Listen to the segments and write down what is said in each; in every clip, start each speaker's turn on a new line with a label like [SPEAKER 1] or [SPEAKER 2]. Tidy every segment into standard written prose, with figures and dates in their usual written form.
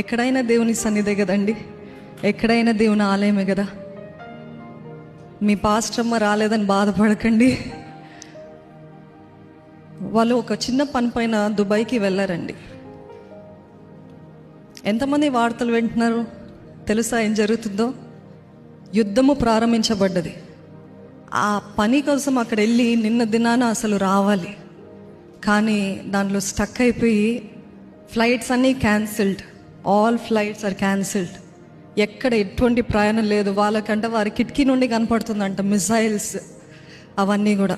[SPEAKER 1] ఎక్కడైనా దేవుని సన్నిధే కదండి, ఎక్కడైనా దేవుని ఆలయమే కదా. మీ పాస్టమ్మ రాలేదని బాధపడకండి. వాళ్ళు ఒక చిన్న పని పైన దుబాయ్కి వెళ్ళారండి. ఎంతమంది వార్తలు వింటున్నారు? తెలుసా ఏం జరుగుతుందో? యుద్ధము ప్రారంభించబడ్డది. ఆ పని కోసం అక్కడ వెళ్ళి నిన్న దినాన అసలు రావాలి, కానీ దాంట్లో స్టక్ అయిపోయి ఫ్లైట్స్ అన్నీ cancelled. All flights are cancelled. ఎక్కడ ఎటువంటి ప్రయాణం లేదు. వాళ్ళకంటే వారి కిటికీ నుండి కనపడుతుందంట మిసైల్స్. అవన్నీ కూడా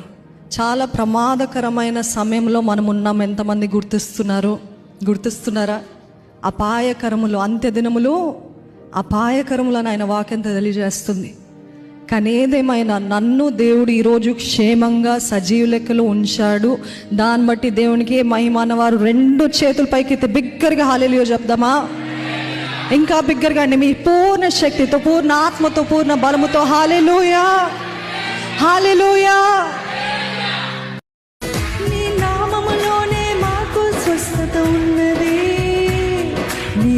[SPEAKER 1] చాలా ప్రమాదకరమైన సమయంలో మనం ఉన్నాం. ఎంతమంది గుర్తిస్తున్నారా? అపాయకరములు, అంత్య దినములు అపాయకరములు అని ఆయన వాక్యం తెలియజేస్తుంది. కానీ ఏదేమైనా నన్ను దేవుడు ఈరోజు క్షేమంగా సజీవ లెక్కలో ఉంచాడు. దాన్ని బట్టి దేవునికి మహిమ అన్నవారు 2 చేతుల పైకి ఎత్తి బిగ్గరగా హల్లెలూయా చెప్దామా? ఇంకా బిగ్గరగా అండి, మీ పూర్ణ శక్తితో, పూర్ణ ఆత్మతో, పూర్ణ బలముతో హల్లెలూయా, హల్లెలూయా. నీ నామములోనే మాకు స్వస్థత ఉన్నది, నీ